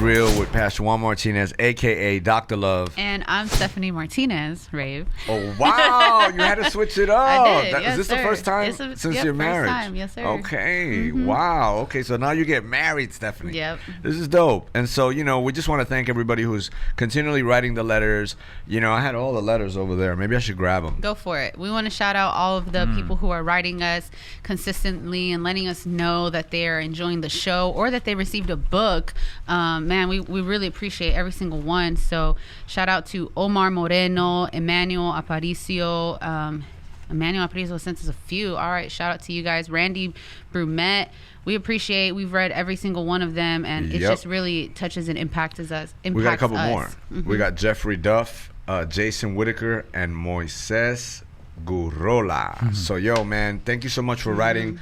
Real with Pastor Juan Martinez, a.k.a. Dr. Love. And I'm Stephanie Martinez, Rave. Oh, wow. You had to switch it up. I did, yes, Is this sir. the first time since your marriage? First time, yes, sir. Okay. Wow. Okay, so now you get married, Stephanie. Yep. This is dope. And so, we just want to thank everybody who's continually writing the letters. I had all the letters over there. Maybe I should grab them. Go for it. We want to shout out all of the people who are writing us consistently and letting us know that they are enjoying the show or that they received a book. Man, we really appreciate every single one. So shout out to Omar Moreno, Emmanuel Aparicio. Emmanuel Aparicio sent us a few. All right, shout out to you guys. Randy Brumet. We appreciate. We've read every single one of them, and it just really touches and impacts us. We got a couple more. We got Jeffrey Duff, Jason Whitaker, and Moises Gurola. So, man, thank you so much for writing.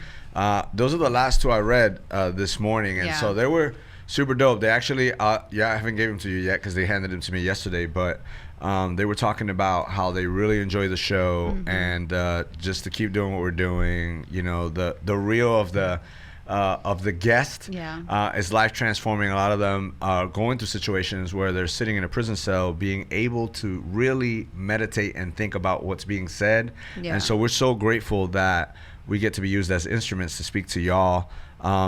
Those are the last two I read this morning, and so they were super dope. They actually, I haven't gave them to you yet because they handed them to me yesterday, but they were talking about how they really enjoy the show and just to keep doing what we're doing. The real of the guest is life transforming. A lot of them are going through situations where they're sitting in a prison cell, being able to really meditate and think about what's being said. And so we're so grateful that we get to be used as instruments to speak to y'all.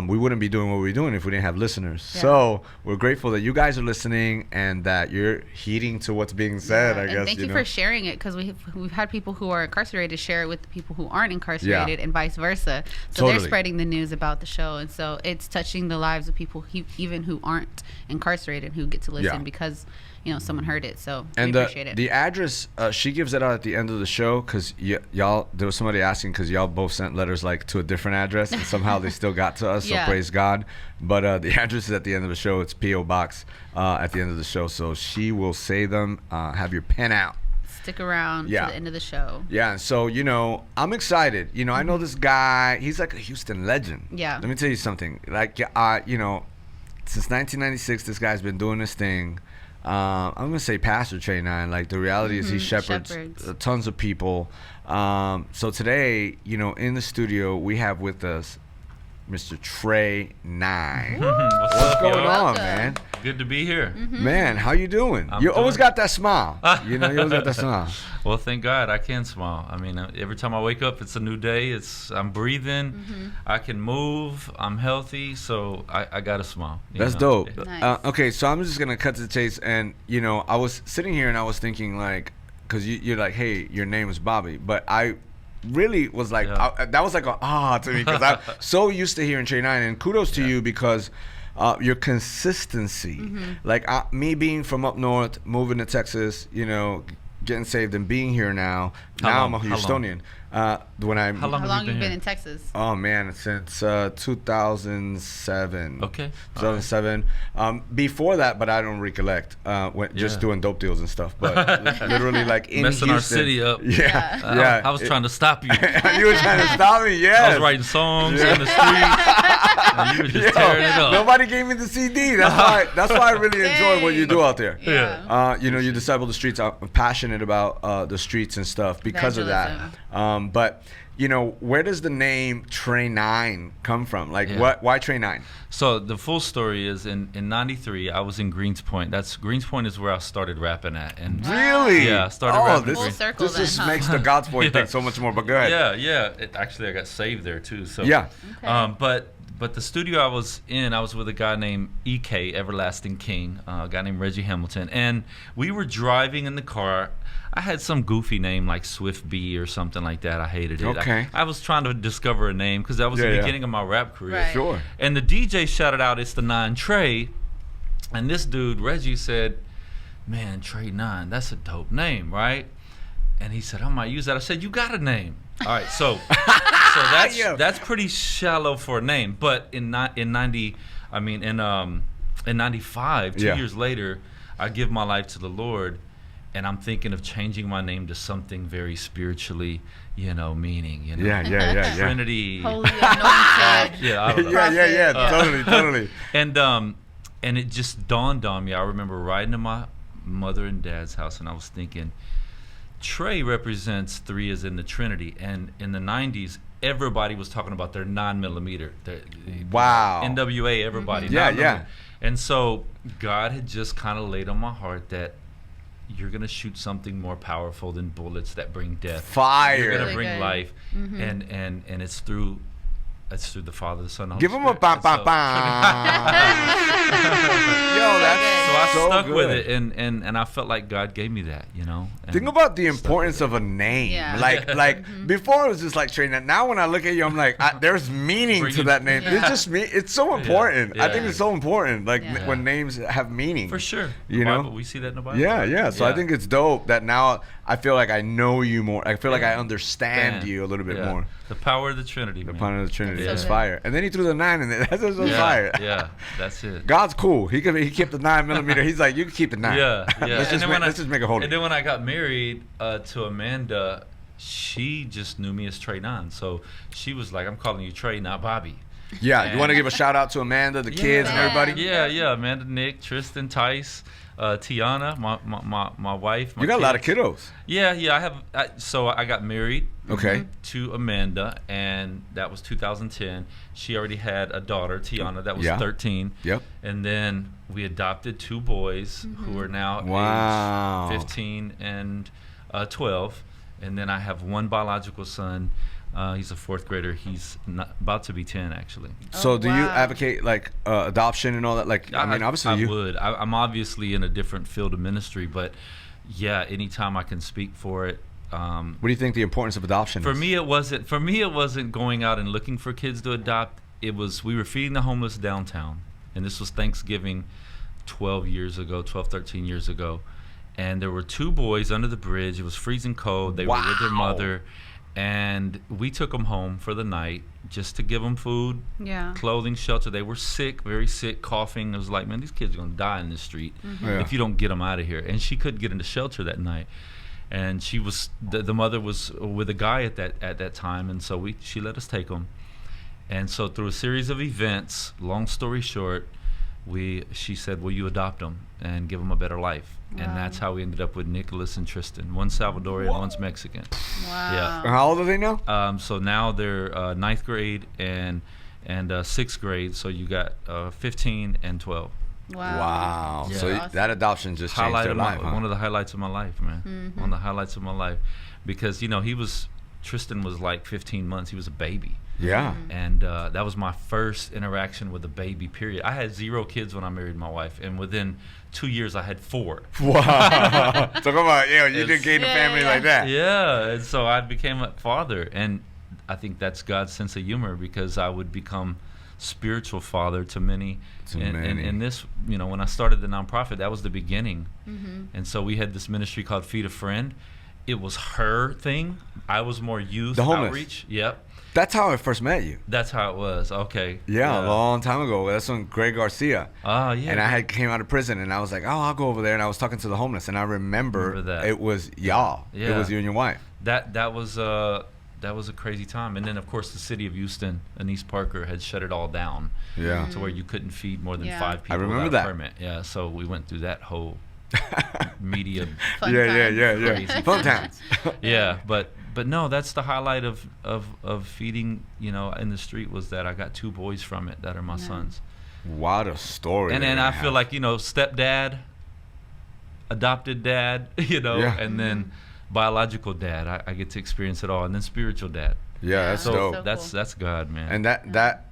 We wouldn't be doing what we're doing if we didn't have listeners. So we're grateful that you guys are listening and that you're heeding to what's being said, I guess. And thank you for sharing it, because we've had people who are incarcerated share it with the people who aren't incarcerated and vice versa. So they're spreading the news about the show. And so it's touching the lives of people even who aren't incarcerated who get to listen because someone heard it. So we appreciate it. The address, she gives it out at the end of the show because y'all, there was somebody asking because y'all both sent letters to a different address and somehow they still got to us. So praise God. But the address is at the end of the show. It's P.O. Box at the end of the show. So she will say them. Have your pen out. Stick around to the end of the show. Yeah, so, I'm excited. I know this guy. He's like a Houston legend. Yeah. Let me tell you something. Since 1996, this guy's been doing this thing. I'm going to say Pastor Trey Nine. The reality is he shepherds tons of people. So today, in the studio, we have with us Mr. Trey Nine. What's going on, man? Good to be here. Man, how you doing? You always got that smile. You always got that smile. Well, thank God I can smile. I mean, every time I wake up, it's a new day. I'm breathing. I can move. I'm healthy. So I got to smile. That's dope. Nice. Okay, so I'm just going to cut to the chase. And, I was sitting here and I was thinking, because you're like, hey, your name is Bobby. But I really was like, that was like an to me because I'm so used to hearing Trey Nine. And kudos to you because your consistency, me being from up north, moving to Texas, getting saved and being here now. Now I'm a Houstonian. How long you been in Texas? Oh man, since 2007. Okay. 2007. Before that, but I don't recollect. Just doing dope deals and stuff. But literally in messing Houston. our city up. Yeah. I was trying to stop you. You were trying to stop me. Yeah. I was writing songs in the streets. And you were just tearing it up. Nobody gave me the CD. That's why I really enjoy what you do out there. Yeah. You disciple the streets. I'm passionate about the streets and stuff because of that. But where does the name Trey Nine come from? Why Trey Nine? So the full story is in '93 I was in Greenspoint. Greenspoint is where I started rapping at. And really? Yeah, I started rapping. Full circle. This just makes the God's Boy thing so much more. But go ahead. Yeah. Actually, I got saved there too. So yeah. Okay. But the studio I was in, I was with a guy named E.K. Everlasting King, a guy named Reggie Hamilton, and we were driving in the car. I had some goofy name like Swift B or something like that. I hated it. Okay. I was trying to discover a name because that was the beginning of my rap career. Right. Sure. And the DJ shouted out, "It's the 9 Trey," and this dude Reggie said, "Man, Trey 9, that's a dope name, right?" And he said, "I might use that." I said, "You got a name." All right, so that's pretty shallow for a name. But in 95, 2 years later, I give my life to the Lord. And I'm thinking of changing my name to something very spiritually, meaning, Yeah. Holy Trinity. anointed. Totally. And it just dawned on me. I remember riding to my mother and dad's house, and I was thinking, Trey represents 3 as in the Trinity. And in the 90s, everybody was talking about their 9mm. Wow. NWA, everybody. Yeah. And so, God had just kind of laid on my heart that you're gonna shoot something more powerful than bullets that bring death. Fire. You're gonna Really bring good. life, and it's through the Father, the Son, and the Holy Give him a Spirit. bam, And bam, so- bam. Yo, that's So I so stuck good. with it, and I felt like God gave me that, you know. And Think about the stuck importance with of a name. Yeah. Like before it was just like Tre9. Now when I look at you, I'm like, there's meaning Bring to it- that name. Yeah. It's just me. It's so important. I think Yeah. it's so important. Like Yeah. when names have meaning. For sure. You The know? Bible, we see that in the Bible. Yeah, yeah. So I think it's dope that now I feel like I know you more. I feel like I understand you a little bit more. The power of the Trinity, The man. power of the Trinity That's is so good. fire. And then he threw the 9 in there. That's just yeah, fire. yeah, that's it. God's cool. He kept the 9mm. He's like, you can keep the 9. Yeah, yeah. Let's just make it holy. And then when I got married to Amanda, she just knew me as Tre9. So she was like, I'm calling you Trey, not Bobby. Yeah, you want to give a shout out to Amanda, the kids, and Yeah. everybody? Yeah. Amanda, Nick, Tristan, Tice, Tiana, my wife. My You got a lot of kids. kiddos. Yeah. So I got married. Okay. To Amanda, and that was 2010. She already had a daughter, Tiana, that was Yeah. 13. Yep. And then we adopted 2 boys who are now Wow. age 15 and 12. And then I have one biological son. He's a 4th grader. He's about to be 10, actually. So Oh, do you wow. advocate like adoption and all that? Like, I mean, obviously I you. would. I'm obviously in a different field of ministry, but yeah, anytime I can speak for it. What do you think the importance of adoption For is? me, it wasn't going out and looking for kids to adopt. It was, we were feeding the homeless downtown, and this was Thanksgiving 13 years ago. And there were 2 boys under the bridge. It was freezing cold. They were with their Wow. mother, and we took them home for the night just to give them food, Yeah. clothing, shelter. They were sick, very sick, coughing. It was like, man, these kids are going to die in the street Yeah. if you don't get them out of here. And she couldn't get into shelter that night. And she was, the mother was with a guy at that time, and so she let us take them. And so through a series of events, long story short, she said, will you adopt them and give them a better life? Wow. And that's how we ended up with Nicholas and Tristan. One's Salvadorian, one's Mexican. Wow. And how old are they now? So now they're 9th grade and 6th grade. So you got 15 and 12. Wow. Yeah. So Awesome. that adoption just changed Highlight their of life, huh? one of the highlights of my life, man. One of the highlights of my life, because Tristan was like 15 months. He was a baby. Yeah. And that was my first interaction with a baby, period. I had 0 kids when I married my wife, and within 2 years I had 4. Wow. Talk about, you didn't It's- gain a Yeah, family yeah. like that. Yeah, and so I became a father, and I think that's God's sense of humor, because I would become spiritual father to many. And this, when I started the nonprofit, that was the beginning. And so we had this ministry called Feed a Friend. It was her thing. I was more youth The homeless. outreach. Yep. That's how I first met you. That's how it was. Okay. Yeah, a long time ago. That's when Greg Garcia. Oh, yeah. And I had came out of prison, and I was like, oh, I'll go over there. And I was talking to the homeless, and I remember that. it was y'all. Yeah. It was you and your wife. That was a crazy time. And then, of course, the city of Houston, Anise Parker, had shut it all down. Yeah. To where you couldn't feed more than Yeah. 5 people remember without that. a permit. Yeah, so we went through that whole media. Fun yeah, times. yeah. Crazy Fun times. Yeah, but no, that's the highlight of feeding, in the street, was that I got 2 boys from it that are my sons. What a story. And then they I feel have. like, stepdad, adopted dad, Yeah. and then biological dad. I get to experience it all, and then spiritual dad. Yeah, that's So, dope. So that's God, man. And that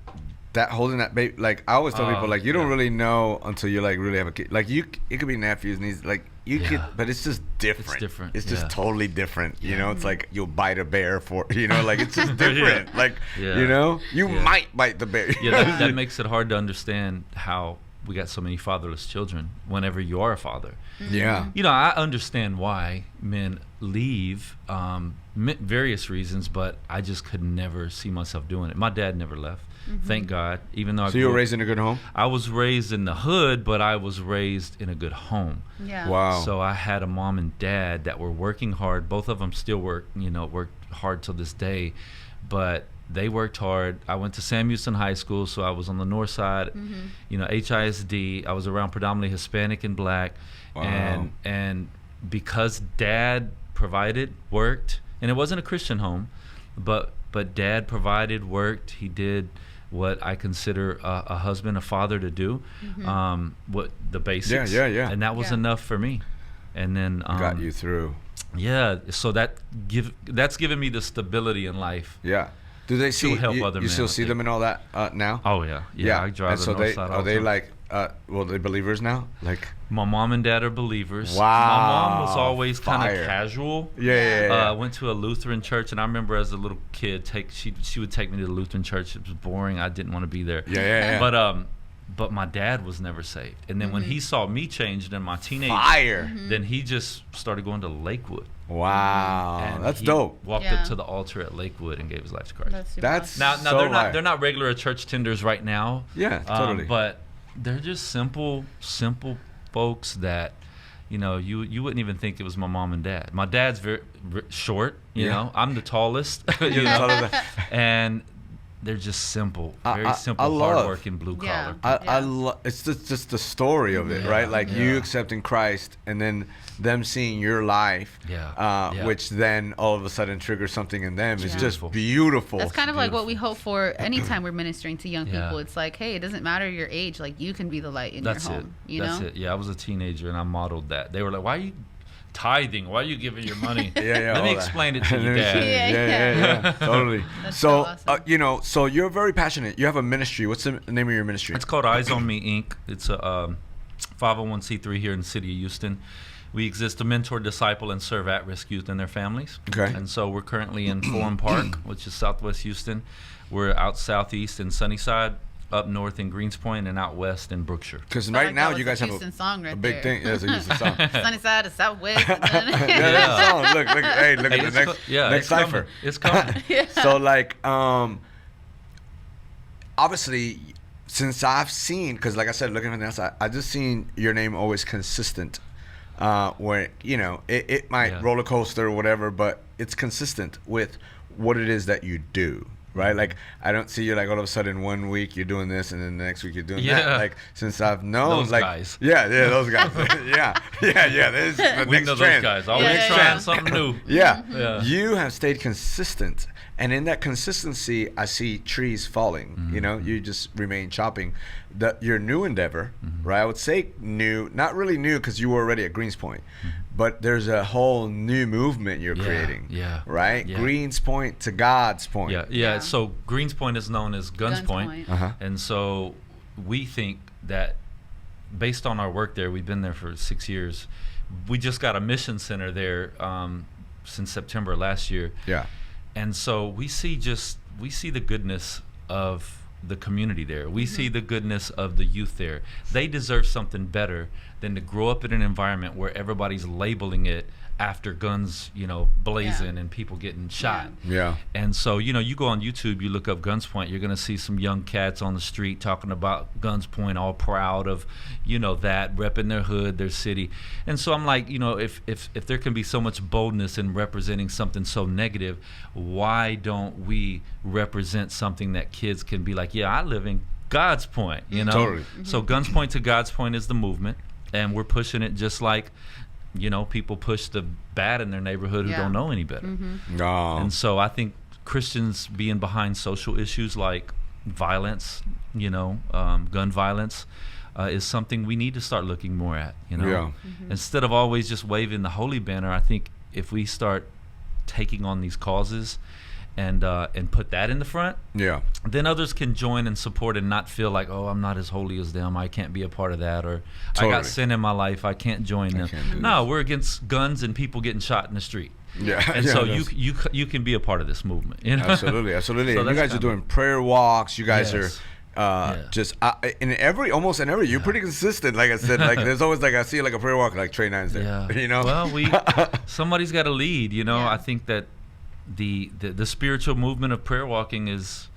holding that baby, like I always tell Oh, people, like you don't yeah. it know until you like really have a kid. Like it could be nephews, nieces, like you Yeah. could, but it's just different. It's different, It's just yeah. totally different. You Yeah. know, it's like you'll bite a bear for, like it's just different. Like Yeah. you Yeah. might bite the bear. Yeah, that makes it hard to understand how we got so many fatherless children whenever you are a father. Yeah. I understand why men leave, various reasons, but I just could never see myself doing it. My dad never left, thank God. Even though So you were raised in a good home. I was raised in the hood, but I was raised in a good home. Yeah. Wow. So I had a mom and dad that were working hard. Both of them still work hard till this day, but they worked hard. I went to Sam Houston High School, so I was on the north side. HISD. I was around predominantly Hispanic and Black, Wow. and because Dad provided, worked, and it wasn't a Christian home, but Dad provided, worked. He did what I consider a husband, a father to do, what the basics. Yeah. And that was enough for me. And then got you through. Yeah, so that's given me the stability in life. Yeah. Do they see help you, other you men, still see them and all that now? Oh yeah. I drive and the so north side all are the they time. like they believers now? Like my mom and dad are believers. Wow. My mom was always kind Fire. of casual. Yeah. Went to a Lutheran church, and I remember as a little kid, she would take me to the Lutheran church. It was boring. I didn't want to be there. Yeah. But my dad was never saved. And then when he saw me changed in my teenage, then he just started going to Lakewood. Wow, And that's he dope. Walked up to the altar at Lakewood and gave his life to Christ. That's now so they're not regular church tenders right now. Yeah, totally. But they're just simple folks that, you know, you wouldn't even think it was my mom and dad. My dad's very short, you know. I'm the tallest, you know, and they're just simple, very simple, hardworking, blue collar. I love. It's just the story of it, right? Like you accepting Christ, and then them seeing your life, which then all of a sudden triggers something in them. It's just beautiful. That's kind of like what we hope for anytime we're ministering to young people. It's like, hey, it doesn't matter your age. Like, you can be the light in your home. That's it. Yeah, I was a teenager and I modeled that. They were like, "Why are you tithing? Why are you giving your money?" Let me explain it to you, Dad. Yeah, totally. So awesome. You know, so you're very passionate. You have a ministry. What's the name of your ministry? It's called Eyes on Me Inc. It's a 501c3 here in the city of Houston. We exist to mentor, disciple, and serve at-risk youth and their families. Okay. And so we're currently in Forum Park, which is southwest Houston. We're out southeast in Sunnyside, up north in Greenspoint, and out west in Brookshire. Because right now you guys have a big thing. Yeah, it's a Houston song. Sunnyside to southwest. That song. Look, hey, look at the next cipher. It's coming. So like, obviously, since I've seen, because like I said, looking from the outside, I just seen your name always consistent. Where, you know, it might roller coaster or whatever, but it's consistent with what it is that you do, right? Like, I don't see you like all of a sudden 1 week you're doing this and then the next week you're doing that. Like, since I've known, those like, guys. those guys. This is the We next know trend. those guys. Always trying something new. You have stayed consistent. And in that consistency, I see trees falling. You know, you just remain chopping. Your new endeavor, right? I would say new, not really new because you were already at Greenspoint, but there's a whole new movement you're creating, right? Greenspoint to God's point. So Greenspoint is known as Guns Point. And so we think that based on our work there, we've been there for 6 years. We just got a mission center there since September last year. And so we see the goodness of the community there. We see the goodness of the youth there. They deserve something better than to grow up in an environment where everybody's labeling it after guns, you know, blazing and people getting shot. And so, you know, you go on YouTube, you look up Guns Point, you're gonna see some young cats on the street talking about Guns Point, all proud of, you know, that, repping their hood, their city. And so I'm like, you know, if there can be so much boldness in representing something so negative, why don't we represent something that kids can be like, yeah, I live in God's Point, you know? Totally. So Guns Point to God's Point is the movement, and we're pushing it just like, you know, people push the bad in their neighborhood who don't know any better. And so I think Christians being behind social issues like violence, you know, gun violence, is something we need to start looking more at, you know. Instead of always just waving the holy banner, I think if we start taking on these causes and put that in the front, then others can join and support and not feel like, oh, I'm not as holy as them, I can't be a part of that, or I got sin in my life, I can't join them. No, we're against guns and people getting shot in the street. So you can be a part of this movement, you know? Absolutely. So you guys are doing prayer walks. You guys are just almost in every you're pretty consistent. Like I said, like there's always like I see like a prayer walk like Trey Nine's there. You know, well, somebody's got to lead. You know, I think that the spiritual movement of prayer walking is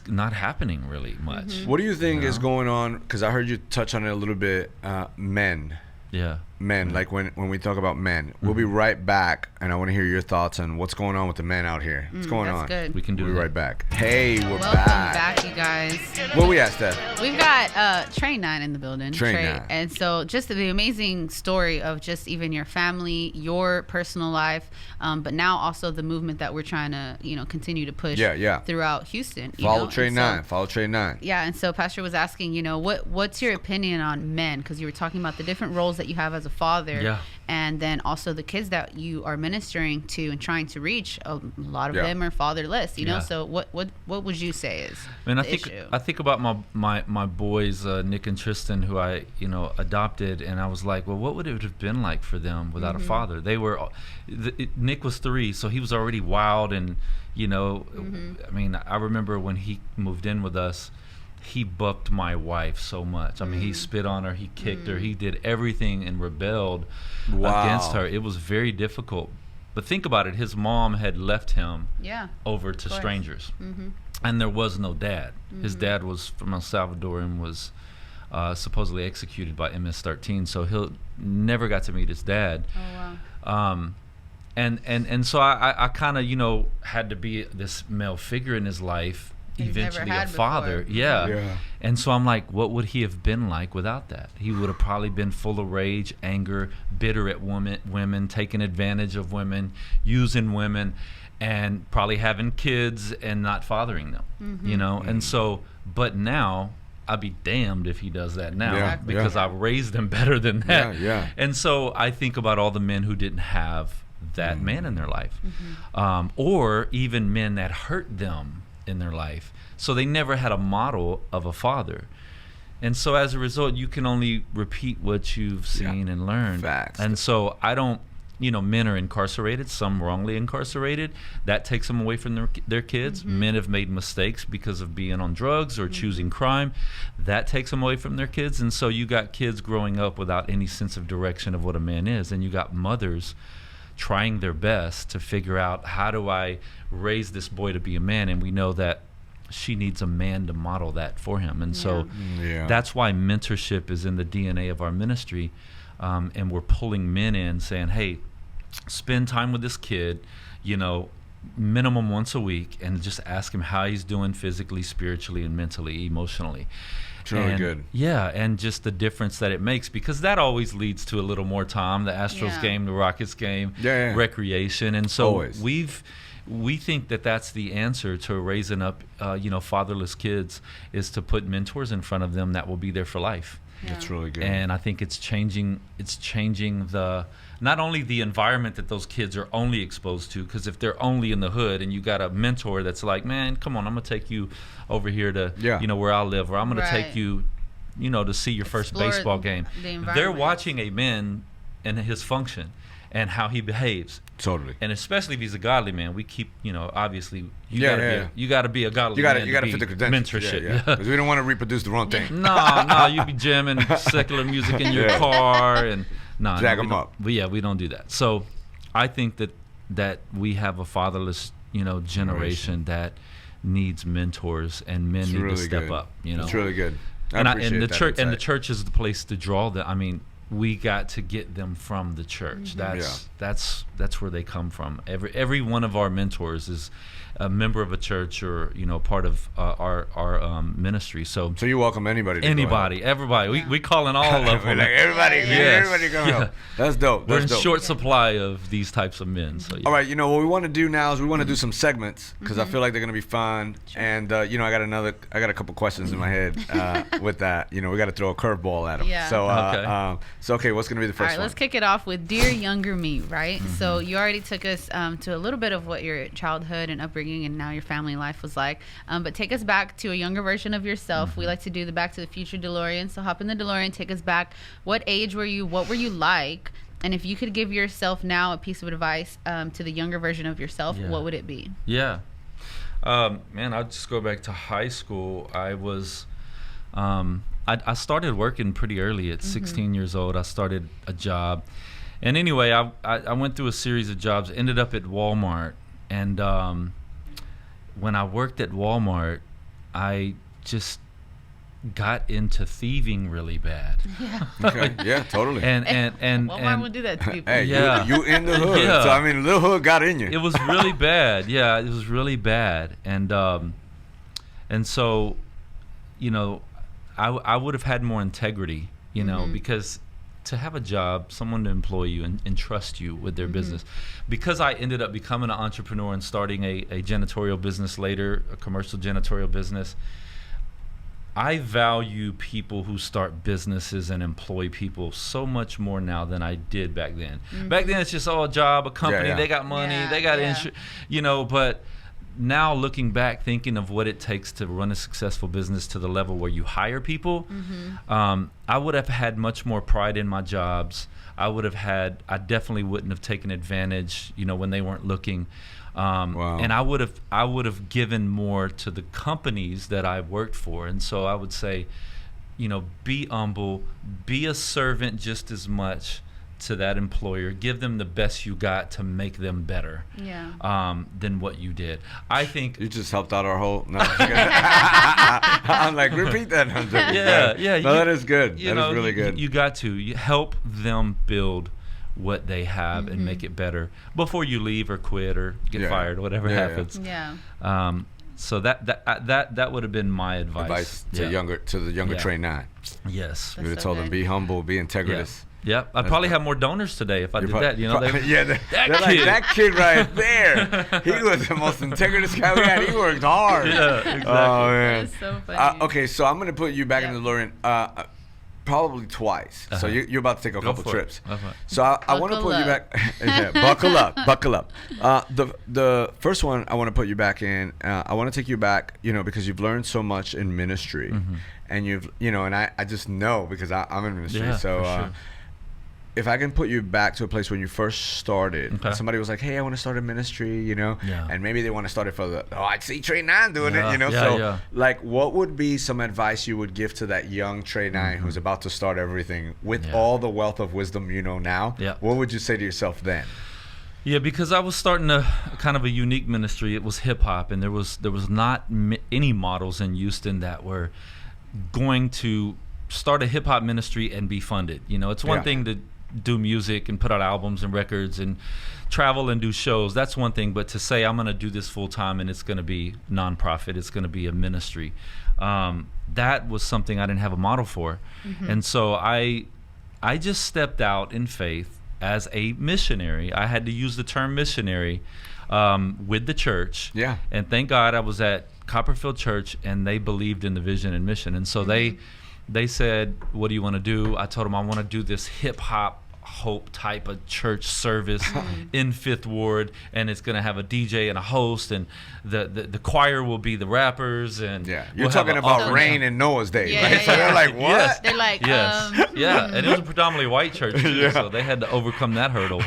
not happening really much. What do you think is going on? Because I heard you touch on it a little bit. Men, Yeah. men, like when we talk about men. We'll be right back, and I want to hear your thoughts on what's going on with the men out here. What's going on? Good. We can do We'll be that. right back. Hey, we're Welcome back, you guys. Where we at, Steph? We've got Trey Nine in the building. Trey Nine. And so just the amazing story of just even your family, your personal life, but now also the movement that we're trying to, continue to push throughout Houston. Follow Trey Nine. Follow Trey Nine. Yeah, and so Pastor was asking, what's your opinion on men? Because you were talking about the different roles that you have as a father. Yeah. And then also the kids that you are ministering to and trying to reach. A lot of them are fatherless, know. So what would you say is the issue? I think about my boys, Nick and Tristan, who I adopted, and I was like, well, what would it have been like for them without a father? They were Nick was 3, so he was already wild, and I mean, I remember when he moved in with us, he bucked my wife so much. I mean, he spit on her, he kicked her, he did everything and rebelled against her. It was very difficult. But think about it, his mom had left him over to strangers. And there was no dad. His dad was from El Salvador and was supposedly executed by MS-13, so he never got to meet his dad. Oh, wow. And so I kind of, had to be this male figure in his life, eventually a father. Yeah. And so I'm like, what would he have been like without that? He would have probably been full of rage, anger, bitter at women, taking advantage of women, using women, and probably having kids and not fathering them, And so, but now I'd be damned if he does that now because I raised him better than that. And so I think about all the men who didn't have that man in their life, or even men that hurt them in their life, so they never had a model of a father, and so as a result you can only repeat what you've seen and learned. Facts. And so I don't, men are incarcerated, some wrongly incarcerated, that takes them away from their kids. Men have made mistakes because of being on drugs or choosing crime, that takes them away from their kids. And so you got kids growing up without any sense of direction of what a man is, and you got mothers trying their best to figure out, how do I raise this boy to be a man? And we know that she needs a man to model that for him. And so that's why mentorship is in the DNA of our ministry. And we're pulling men in saying, hey, spend time with this kid, minimum once a week, and just ask him how he's doing physically, spiritually, and mentally, emotionally. It's really good. Yeah, and just the difference that it makes, because that always leads to a little more time, the Astros game, the Rockets game, recreation. And so we think that that's the answer to raising up, fatherless kids, is to put mentors in front of them that will be there for life. That's really good. And I think it's changing the, not only the environment that those kids are only exposed to, because if they're only in the hood and you got a mentor that's like, man, come on, I'm gonna take you over here to where I live, or I'm gonna take you to see your first baseball game. They're watching a man and his function and how he behaves. Totally. And especially if he's a godly man, we keep, obviously you gotta be a godly man. You gotta fit the credentials. Mentorship. Because we don't want to reproduce the wrong thing. No, you be jamming secular music in your car and drag them up. But we don't do that. So I think that we have a fatherless, generation that needs mentors, and men need to step up. It's really good. The church is the place to draw them. I mean, we got to get them from the church. That's where they come from. Every one of our mentors is a member of a church, or part of our ministry. So you welcome anybody. Everybody. We calling all of them. Like everybody come help. That's dope. We're in short supply of these types of men. So all right, what we want to do now is we want to do some segments, because I feel like they're gonna be fun. Sure. And I got a couple questions in my head with that. We got to throw a curveball at them. Yeah. So okay, what's gonna be the first one? All right, let's kick it off with Dear Younger Me, right? So you already took us to a little bit of what your childhood and upbringing and now your family life was like, but take us back to a younger version of yourself. We like to do the Back to the Future DeLorean, so hop in the DeLorean, take us back. What age were you? What were you like? And if you could give yourself now a piece of advice to the younger version of yourself, what would it be? Man, I'll just go back to high school. I was I started working pretty early at 16 years old. I started a job, and anyway, I went through a series of jobs, ended up at Walmart. And when I worked at Walmart, I just got into thieving really bad. Yeah. Okay. Yeah, totally. And Walmart would do that to people. Hey, Yeah. you in the hood. Yeah. So I mean, little hood got in you. it was really bad. Yeah, it was really bad. And so, you know, I would have had more integrity, you know, because to have a job, someone to employ you and trust you with their business. Because I ended up becoming an entrepreneur and starting a janitorial business later, a commercial janitorial business, I value people who start businesses and employ people so much more now than I did back then. Back then, it's just a job, a company, they got money, they got insurance, you know, but now looking back, thinking of what it takes to run a successful business to the level where you hire people, I would have had much more pride in my jobs. I definitely wouldn't have taken advantage, you know, when they weren't looking. And I would have given more to the companies that I worked for. And so I would say, you know, be humble, be a servant just as much to that employer. Give them the best you got to make them better than what you did. I think you just helped out our whole. No, I'm like, repeat that. No, that is good. That is really good. You got to help them build what they have and make it better before you leave or quit or get fired, whatever happens. So that would have been my advice to the younger Trey Nine. Yes, you would have told them, be humble, be integritous. Yep, I'd probably have more donors today if I did that. You know, that kid right there. He was the most integritous guy we had. He worked hard. Yeah, exactly. Oh man, that's so funny. Okay, so I'm gonna put you back in the DeLorean. Probably twice. So you're about to take a couple trips. So I want to put you back. Buckle up. The first one I want to put you back in. I want to take you back, you know, because you've learned so much in ministry, and and I just know because I'm in ministry. Yeah, so for sure. If I can put you back to a place when you first started, somebody was like, hey, I want to start a ministry, you know, and maybe they want to start it for I see Trey Nine doing it, you know, like what would be some advice you would give to that young Trey Nine who's about to start everything with all the wealth of wisdom you know now? What would you say to yourself then? Yeah, because I was starting a kind of a unique ministry. It was hip hop, and there was not any models in Houston that were going to start a hip hop ministry and be funded. You know, it's one thing to do music and put out albums and records and travel and do shows. That's one thing, but to say I'm going to do this full time and it's going to be nonprofit, it's going to be a ministry, that was something I didn't have a model for. And so I just stepped out in faith as a missionary. I had to use the term missionary with the church. And thank God I was at Copperfield Church and they believed in the vision and mission. And so they said, what do you want to do? I told them I want to do this hip hop hope type of church service in Fifth Ward, and it's going to have a DJ and a host, and the choir will be the rappers, and you're talking about Rain and Noah's Day, right? So they're like, what? They're like, and it was a predominantly white church too, so they had to overcome that hurdle.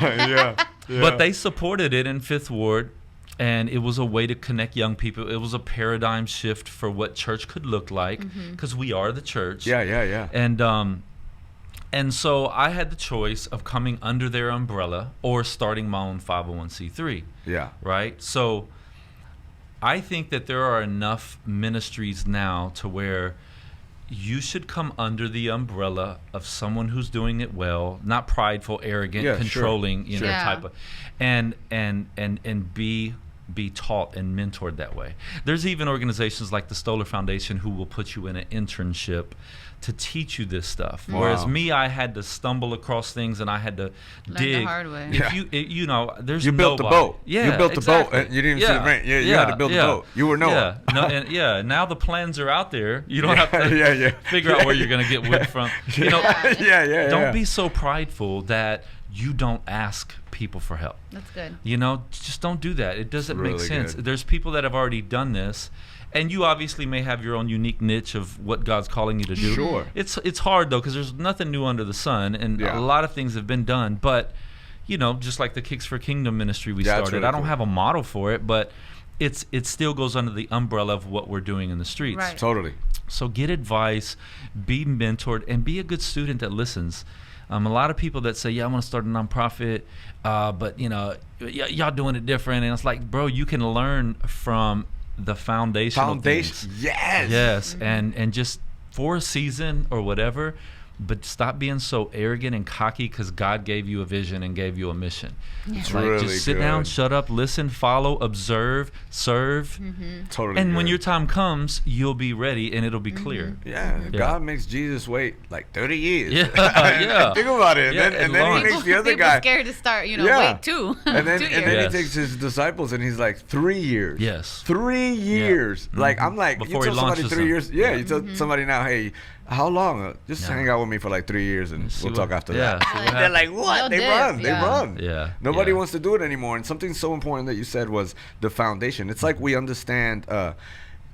But they supported it in Fifth Ward. And it was a way to connect young people. It was a paradigm shift for what church could look like, because we are the church. And so I had the choice of coming under their umbrella or starting my own 501c3. Right? So I think that there are enough ministries now to where you should come under the umbrella of someone who's doing it well, not prideful, arrogant, controlling, you know, type of, and be taught and mentored that way. There's even organizations like the Stoller Foundation who will put you in an internship to teach you this stuff. Whereas me, I had to stumble across things and I had to dig. the hard way. If you know, there's you built the boat. Yeah, you built the boat, and you didn't see the rain. You had to build the boat. You were Noah. Now the plans are out there. You don't have to figure out where you're going to get wood from. You know, don't be so prideful that you don't ask people for help. That's good. You know, just don't do that. It doesn't make sense. Good. There's people that have already done this, and you obviously may have your own unique niche of what God's calling you to do. Sure. It's hard though, because there's nothing new under the sun, and a lot of things have been done. But you know, just like the Kicks for Kingdom ministry we started, really I don't have a model for it, but it still goes under the umbrella of what we're doing in the streets. Right. Totally. So get advice, be mentored, and be a good student that listens. A lot of people that say, yeah, I want to start a nonprofit, but you know, y'all doing it different. And it's like, bro, you can learn from the foundational things. Yes. Yes. And just for a season or whatever, but stop being so arrogant and cocky, because God gave you a vision and gave you a mission. It's Like, really just sit good. down, shut up, listen, follow, observe, serve. Totally. And when good. your time comes, you'll be ready and it'll be clear. Yeah, God makes Jesus wait like 30 years. Yeah, And yeah. think about it. Yeah, And then he launch. makes the other People guy. scared to start, Yeah. wait 2 And then, 2 and years. then Yes. he takes his disciples and he's like 3 years. Yes. 3 years. Like, I'm like, Before you he tell somebody launches 3 them. years. Yeah, you tell somebody now, hey, how long? Just Yeah. hang out with me for like 3 years and See we'll what- talk after yeah, that. see what They're happens. like, what? They'll They dip, run. They yeah. run. Yeah. Nobody Yeah. wants to do it anymore. And something so important that you said was the foundation. It's like we understand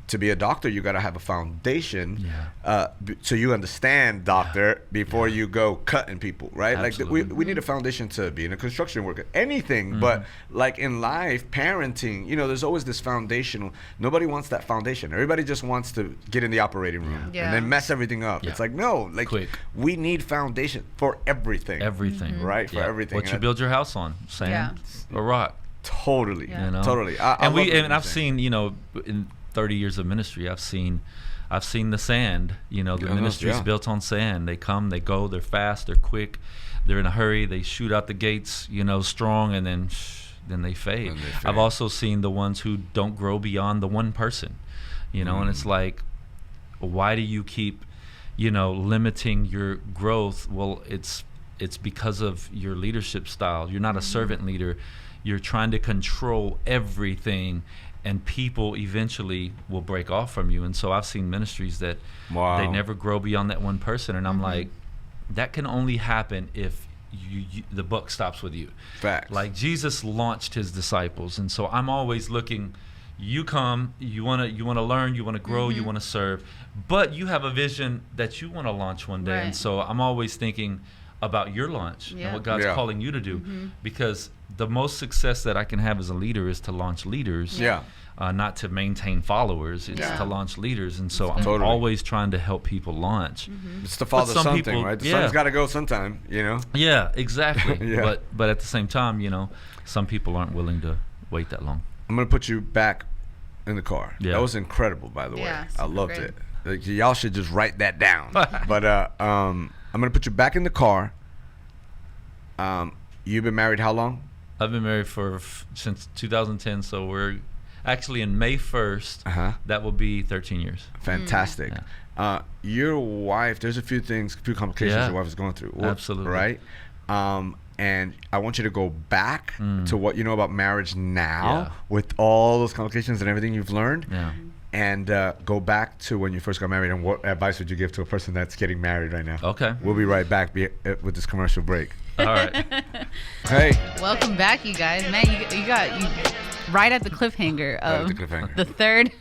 to be a doctor, you got to have a foundation. Yeah. So you understand, doctor, before you go cutting people, right? Absolutely. Like we need a foundation to be in a construction worker, anything. But like in life, parenting, there's always this foundational. Nobody wants that foundation. Everybody just wants to get in the operating room Yeah. and then mess everything up. Yeah. It's like, no, like Quick. we need foundation for everything. Everything. Right, for everything. What you And build your house on, sand or rock. Totally. Yeah. You know? Totally. I And love what and you're I've saying. seen, in 30 years of ministry, I've seen the sand. The ministry's yeah. built on sand. They come, they go, they're fast, they're quick, they're in a hurry, they shoot out the gates, strong, and then they fade. And they fade. I've also seen the ones who don't grow beyond the one person, and it's like, why do you keep, limiting your growth? Well, it's because of your leadership style. You're not a servant leader. You're trying to control everything, and people eventually will break off from you. And so I've seen ministries that Wow. they never grow beyond that one person, and I'm like, that can only happen if the buck stops with you. Facts. Like Jesus launched his disciples, and so I'm always looking. You come, you wanna learn, you wanna grow, you wanna serve, but you have a vision that you wanna launch one day, Right. and so I'm always thinking about your launch Yeah. and what God's Yeah. calling you to do, because the most success that I can have as a leader is to launch leaders, Yeah. not to maintain followers. It's Yeah. to launch leaders, and so That's I'm good. Totally. always trying to help people launch. It's the father some son people- thing, right? The yeah. son's got to go sometime, Yeah, exactly. Yeah. But at the same time, some people aren't willing to wait that long. I'm going to put you back in the car. Yeah. That was incredible, by the way. Yeah, I super loved great. it. Like, y'all should just write that down. But I'm going to put you back in the car. You've been married how long? I've been married since 2010, so we're actually in May 1st. Uh-huh. That will be 13 years. Fantastic. Your wife, there's a few complications Yeah. your wife is going through. Absolutely. Right? And I want you to go back to what you know about marriage now Yeah. with all those complications and everything you've learned. Yeah. And go back to when you first got married, and what advice would you give to a person that's getting married right now? Okay. We'll be right back with this commercial break. All right. Hey. Welcome back, you guys. Man, you got right at the cliffhanger at of the cliffhanger. the third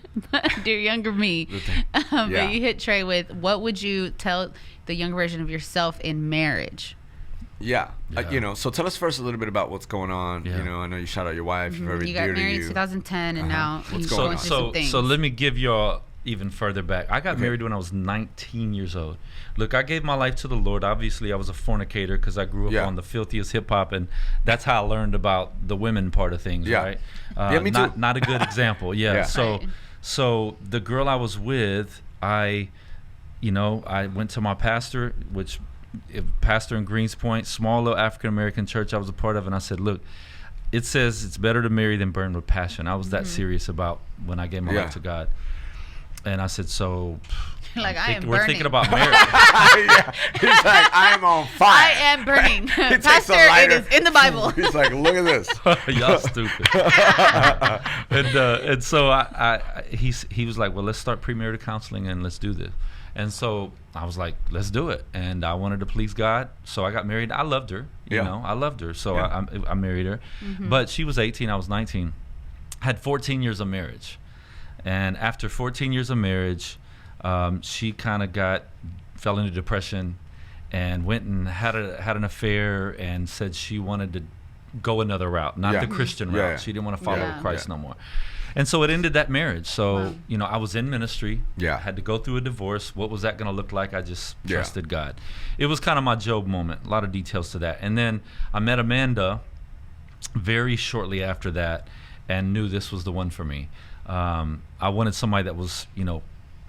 Dear Younger Me. Yeah. But you hit Trey with, what would you tell the younger version of yourself in marriage? Yeah. Yeah. So tell us first a little bit about what's going on. Yeah. I know you shout out your wife, very You dear got to married you. in 2010, and now What's he's going going on? through some things. So let me give y'all even further back. I got Okay. married when I was 19 years old. Look, I gave my life to the Lord. Obviously, I was a fornicator because I grew up Yeah. on the filthiest hip hop, and that's how I learned about the women part of things. Yeah. Right? Yeah, me too. Not a good example. Yeah. Yeah. Right. So the girl I was with, I went to my pastor, pastor in Greenspoint, small little African American church I was a part of, and I said, look, it says it's better to marry than burn with passion. I was that serious about when I gave my Yeah. life to God. And I said, so Like, we're thinking about marriage. Yeah. He's like, I am on fire. I am burning. He takes Pastor, a lighter. it is in the Bible. He's like, look at this. Y'all stupid. and so he was like, well, let's start premarital counseling and let's do this. And so I was like, let's do it. And I wanted to please God, so I got married. I loved her, I loved her, so Yeah. I married her. But she was 18, I was 19. Had 14 years of marriage, and after 14 years of marriage, she kind of fell into depression, and went and had an affair, and said she wanted to go another route, not Yeah. the Christian Yeah, route. yeah. She didn't want to follow Yeah. Christ Yeah. no more. And so it ended that marriage. So, Wow. I was in ministry. Yeah. Had to go through a divorce. What was that going to look like? I just Yeah. trusted God. It was kind of my Job moment. A lot of details to that. And then I met Amanda very shortly after that, and knew this was the one for me. I wanted somebody that was,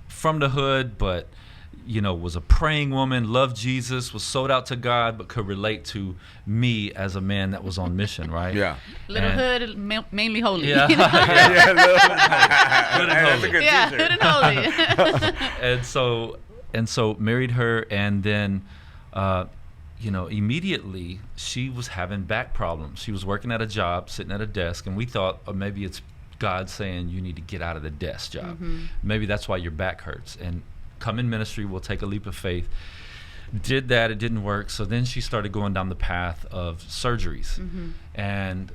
from the hood, but was a praying woman, loved Jesus, was sold out to God, but could relate to me as a man that was on mission, right? Yeah. Little hood, mainly holy. Yeah. Hood and holy. Yeah, hood and holy. and so married her, and then, immediately she was having back problems. She was working at a job, sitting at a desk, and we thought, maybe it's God saying you need to get out of the desk job. Mm-hmm. Maybe that's why your back hurts. And come in ministry, we'll take a leap of faith. Did that, it didn't work. So then she started going down the path of surgeries. Mm-hmm. And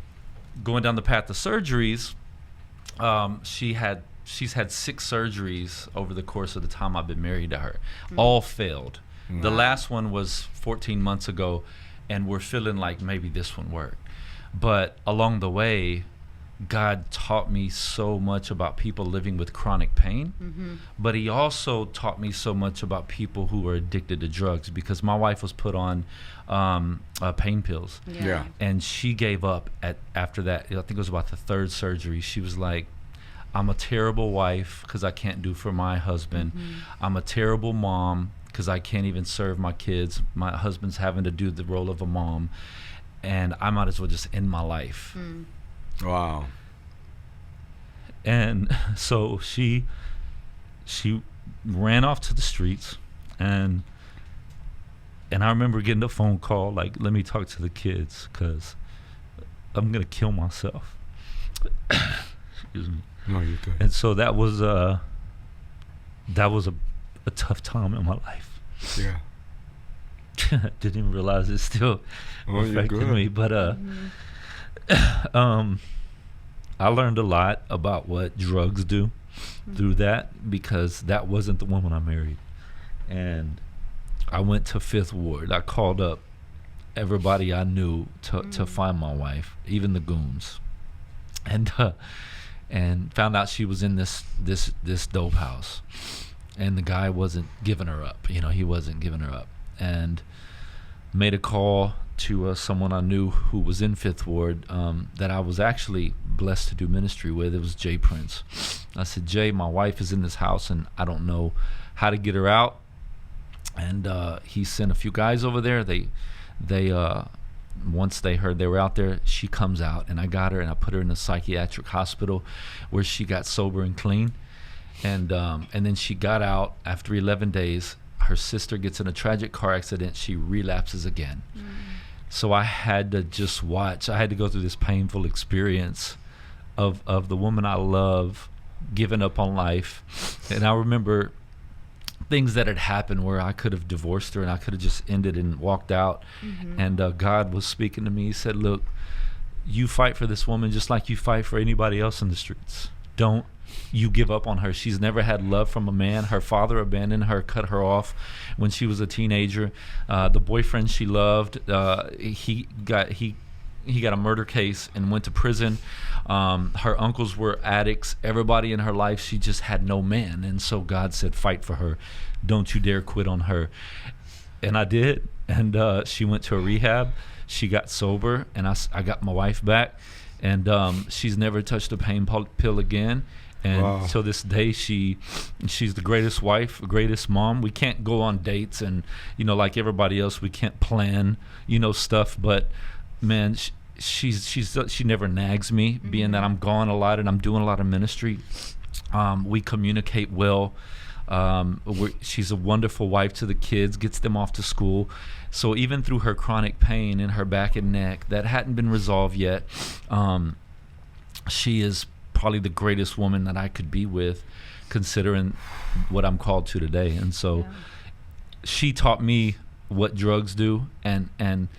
going down the path of surgeries, she's had 6 surgeries over the course of the time I've been married to her. Mm-hmm. All failed. Mm-hmm. The last one was 14 months ago, and we're feeling like maybe this one worked. But along the way, God taught me so much about people living with chronic pain, mm-hmm. but he also taught me so much about people who are addicted to drugs, because my wife was put on pain pills. Yeah. And she gave up after that. I think it was about the 3rd surgery. She was like, I'm a terrible wife because I can't do for my husband. Mm-hmm. I'm a terrible mom because I can't even serve my kids. My husband's having to do the role of a mom, and I might as well just end my life. Mm. Wow. And so she ran off to the streets, and I remember getting a phone call like, let me talk to the kids because I'm gonna kill myself. Excuse me. No, you're good. And so that was a tough time in my life. Yeah. Didn't even realize it still affected me, but Mm-hmm. I learned a lot about what drugs do through that, because that wasn't the woman I married. And I went to 5th Ward. I called up everybody I knew to find my wife, even the goons, and found out she was in this dope house, and the guy wasn't giving her up. He wasn't giving her up, and made a call to someone I knew who was in 5th Ward that I was actually blessed to do ministry with. It was Jay Prince. I said, Jay, my wife is in this house and I don't know how to get her out. And he sent a few guys over there. They once they heard they were out there, she comes out, and I got her and I put her in a psychiatric hospital where she got sober and clean. And then she got out after 11 days. Her sister gets in a tragic car accident. She relapses again. So I had to just watch. I had to go through this painful experience of the woman I love giving up on life. And I remember things that had happened where I could have divorced her and I could have just ended and walked out. Mm-hmm. And God was speaking to me. He said, look, you fight for this woman just like you fight for anybody else in the streets. Don't you give up on her. She's never had love from a man. Her father abandoned her, cut her off when she was a teenager. The boyfriend she loved, he got a murder case and went to prison. Her uncles were addicts. Everybody in her life, she just had no man. And so God said, fight for her. Don't you dare quit on her. And I did. And she went to a rehab. She got sober, and I got my wife back. And she's never touched a pain pill again. And till this day, she's the greatest wife, greatest mom. We can't go on dates and, like everybody else, we can't plan, stuff. But, man, she never nags me, mm-hmm. being that I'm gone a lot and I'm doing a lot of ministry. We communicate well. She's a wonderful wife to the kids, gets them off to school. So even through her chronic pain in her back and neck that hadn't been resolved yet, she is probably the greatest woman that I could be with, considering what I'm called to today. And so she taught me what drugs do, and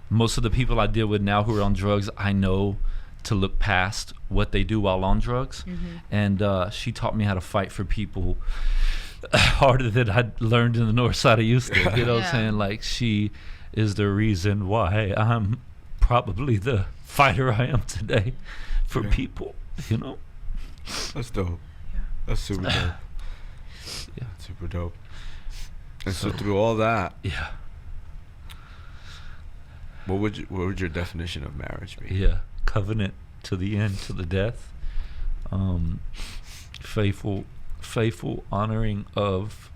most of the people I deal with now who are on drugs, I know to look past what they do while on drugs. Mm-hmm. And she taught me how to fight for people harder than I learned in the north side of Houston. You know what I'm saying? Like, she is the reason why I'm probably the fighter I am today for people. That's dope. That's super dope. Yeah, super dope. And so through all that, what would your definition of marriage be? Yeah, covenant to the end, to the death. Faithful honoring of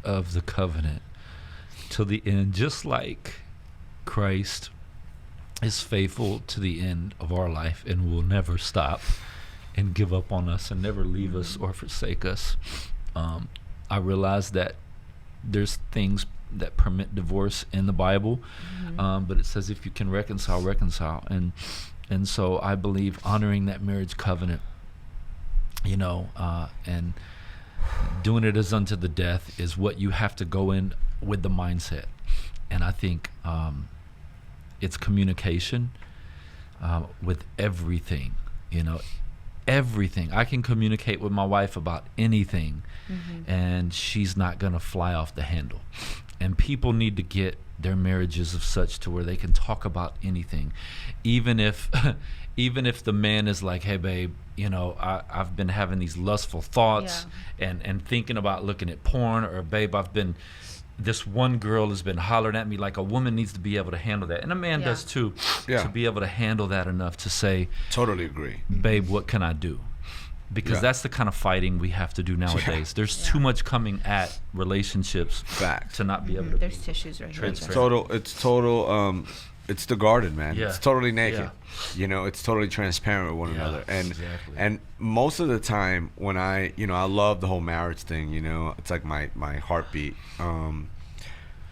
of the covenant till the end, just like Christ is faithful to the end of our life and will never stop and give up on us and never leave us or forsake us. I realize that there's things that permit divorce in the Bible, but it says if you can reconcile, reconcile. And so I believe honoring that marriage covenant, and doing it as unto the death is what you have to go in with the mindset. And I think it's communication with everything, everything. I can communicate with my wife about anything, and she's not going to fly off the handle. And people need to get their marriages of such to where they can talk about anything, even if the man is like, hey babe, I've been having these lustful thoughts and thinking about looking at porn, or babe, this one girl has been hollering at me. Like, a woman needs to be able to handle that, and a man does too, to be able to handle that enough to say, totally agree, babe, what can I do? Because that's the kind of fighting we have to do nowadays. There's too much coming at relationships to not be able to. There's tissues right here. It's total. It's the garden, man. It's totally naked. It's totally transparent with one another. And most of the time when I love the whole marriage thing. It's like my heartbeat.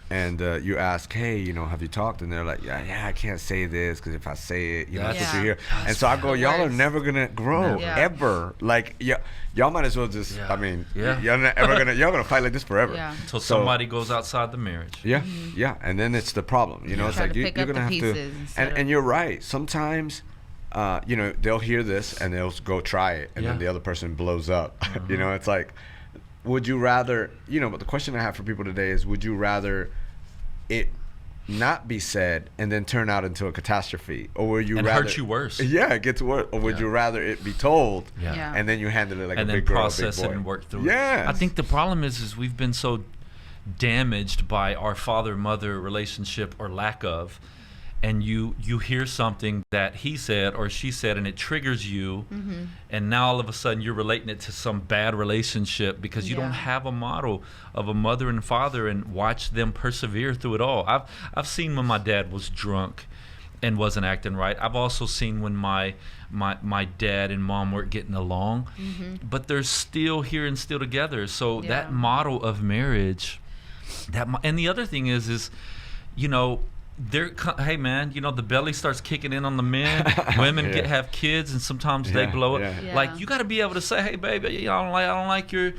And you ask, hey, have you talked? And they're like, yeah, I can't say this because if I say it, that's what you hear. And so I go, y'all are never gonna grow ever. Like, y'all might as well just. I mean, y'all gonna fight like this forever. Until somebody goes outside the marriage. And then it's the problem. It's like you're gonna have to. And you're right. Sometimes. They'll hear this and they'll go try it, and then the other person blows up. It's like, would you rather, but the question I have for people today is, would you rather it not be said and then turn out into a catastrophe, or would you rather hurt you worse? It gets worse. Or would you rather it be told and then you handle it like a big girl, process a big boy, it and work through it? I think the problem is we've been so damaged by our father-mother relationship or lack of. And you hear something that he said or she said, and it triggers you, and now all of a sudden you're relating it to some bad relationship because you don't have a model of a mother and father and watch them persevere through it all. I've seen when my dad was drunk and wasn't acting right. I've also seen when my dad and mom weren't getting along, but they're still here and still together. So that model of marriage, and the other thing is hey man, the belly starts kicking in on the men. Women have kids, and sometimes they blow it. Like, you got to be able to say, hey baby, I don't like your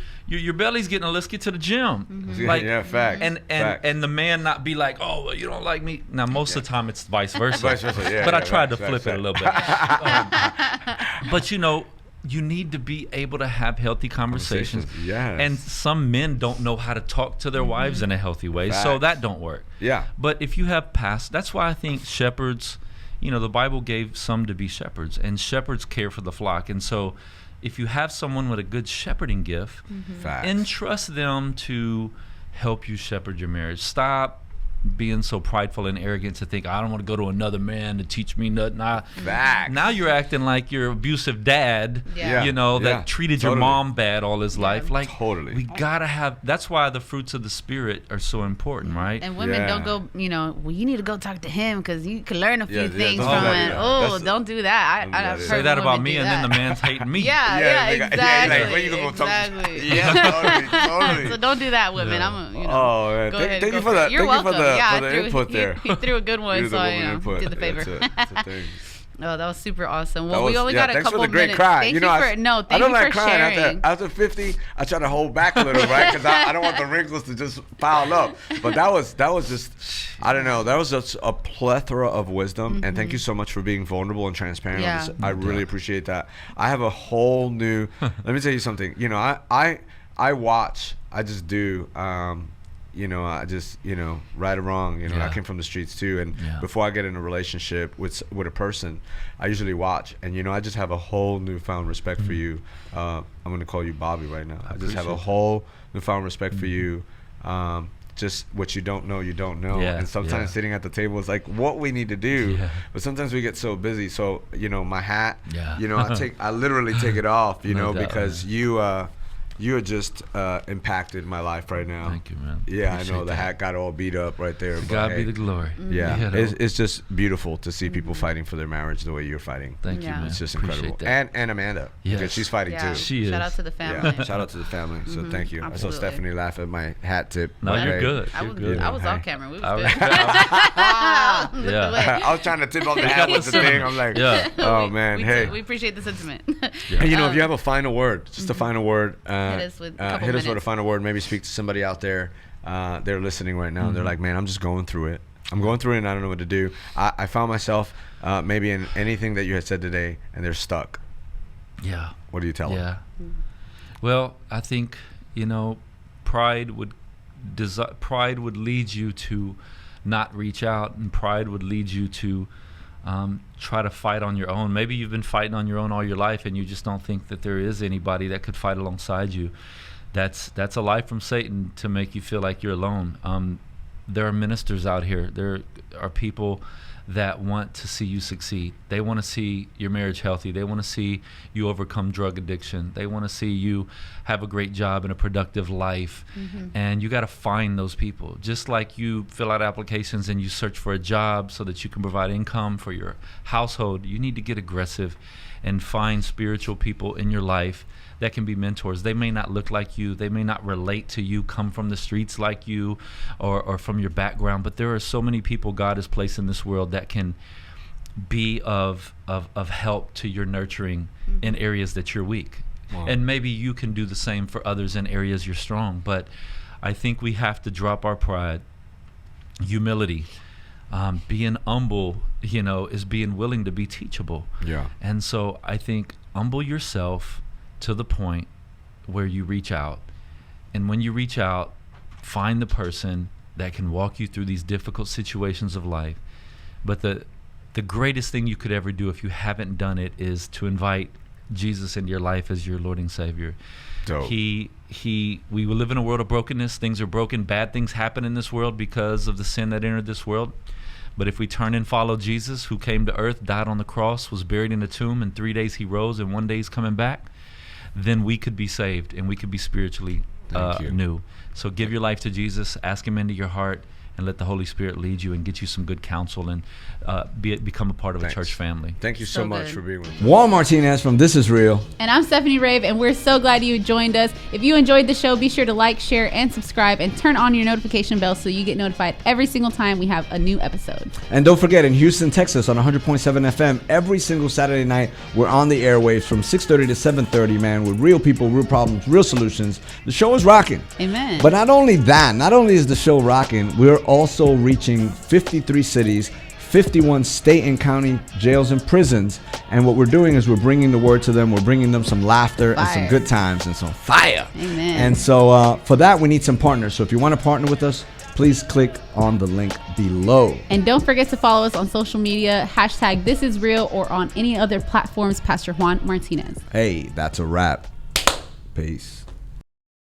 belly's getting. Let's get to the gym. Like, facts. And the man not be like, oh, well, you don't like me. Now most of the time it's vice versa. But I tried to flip it a little bit. But you need to be able to have healthy conversations. And some men don't know how to talk to their wives in a healthy way, so that don't work. But if you have that's why I think shepherds, the Bible gave some to be shepherds, and shepherds care for the flock. And so if you have someone with a good shepherding gift, entrust them to help you shepherd your marriage. Stop being so prideful and arrogant to think, I don't want to go to another man to teach me nothing. Now you're acting like your abusive dad, that treated your mom bad all his life. Like, we gotta have. That's why the fruits of the spirit are so important, right? And women don't go. Well, you need to go talk to him because you can learn a few things from it. Don't do that. I've say that about me, and then the man's hating me. Exactly. Where you gonna go talk totally. So don't do that, women. Man. Go ahead. Thank you for the input there. He threw a good one, so I did the favor. Oh, that was super awesome. Well, we only got a couple minutes. Cry. Thank you for sharing. After 50, I try to hold back a little, right? Because I don't want the wrinkles to just pile up. But that was just, I don't know. That was just a plethora of wisdom. And thank you so much for being vulnerable and transparent on this. I really appreciate that. I have a whole new. Let me tell you something. I watch. I just do. I just, right or wrong, I came from the streets too. And before I get in a relationship with a person, I usually watch. And, I just have a whole newfound respect for you. I'm going to call you Bobby right now. I just have a whole newfound respect for you. Just what you don't know, you don't know. And sometimes sitting at the table is like what we need to do. But sometimes we get so busy. So, my hat, I literally take it off, because You had just impacted my life right now. Thank you, man. Yeah, Appreciate I know the that. hat got all beat up right there. To but God hey, be the glory. Yeah, though. it's just beautiful to see people fighting for their marriage the way you're fighting. Thank you, Yeah. man. It's just Appreciate incredible. that. And Amanda, because Yes. she's fighting Yeah. too. She Shout is. out to the family. Yeah, shout out to the family. So thank you. I saw Absolutely. Stephanie laugh at my hat tip. No, but you're hey, good. I You're was, good. I was Hey. off camera. We was I good. was- Yeah. I was trying to tip off the hat with the thing. I'm like, Yeah. oh man, hey. We appreciate the sentiment. Yeah. And if you have a final word, just a final word, Hit us with a couple hit us with a minutes. final word. Maybe speak to somebody out there. They're listening right now. And they're like, man, I'm just going through it. I'm going through it and I don't know what to do. I found myself maybe in anything that you had said today and they're stuck. Yeah. What do you tell them? Yeah. Well, I think, pride would lead you to not reach out, and pride would lead you to try to fight on your own. Maybe you've been fighting on your own all your life and you just don't think that there is anybody that could fight alongside you. That's a lie from Satan to make you feel like you're alone. There are ministers out here. There are people that want to see you succeed. They want to see your marriage healthy. They want to see you overcome drug addiction. They want to see you have a great job and a productive life. And you got to find those people. Just like you fill out applications and you search for a job so that you can provide income for your household, you need to get aggressive and find spiritual people in your life that can be mentors. They may not look like you, they may not relate to you, come from the streets like you, or from your background, but there are so many people God has placed in this world that can be of help to your nurturing in areas that you're weak. Wow. And maybe you can do the same for others in areas you're strong. But I think we have to drop our pride, humility. Being humble, is being willing to be teachable. Yeah. And so I think humble yourself to the point where you reach out. And when you reach out, find the person that can walk you through these difficult situations of life. But the greatest thing you could ever do if you haven't done it is to invite Jesus into your life as your Lord and Savior. Dope. We live in a world of brokenness. Things are broken. Bad things happen in this world because of the sin that entered this world. But if we turn and follow Jesus, who came to earth, died on the cross, was buried in a tomb, and 3 days he rose, and 1 day he's coming back, then we could be saved and we could be spiritually new. So give your life to Jesus, ask him into your heart, and let the Holy Spirit lead you and get you some good counsel and become a part of a church family. Thank you so So much good. for being with us. Juan Martinez from This Is Real. And I'm Stephanie Rave, and we're so glad you joined us. If you enjoyed the show, be sure to like, share, and subscribe, and turn on your notification bell so you get notified every single time we have a new episode. And don't forget, in Houston, Texas, on 100.7 FM, every single Saturday night, we're on the airwaves from 6:30 to 7:30, man, with real people, real problems, real solutions. The show is rocking. Amen. But not only that, not only is the show rocking, we're also reaching 53 cities, 51 state and county jails and prisons. And what we're doing is we're bringing the word to them. We're bringing them some laughter and some Fire. good times and some fire. Amen. And so for that, we need some partners. So if you want to partner with us, please click on the link below. And don't forget to follow us on social media, #ThisIsReal, or on any other platforms, Pastor Juan Martinez. Hey, that's a wrap. Peace.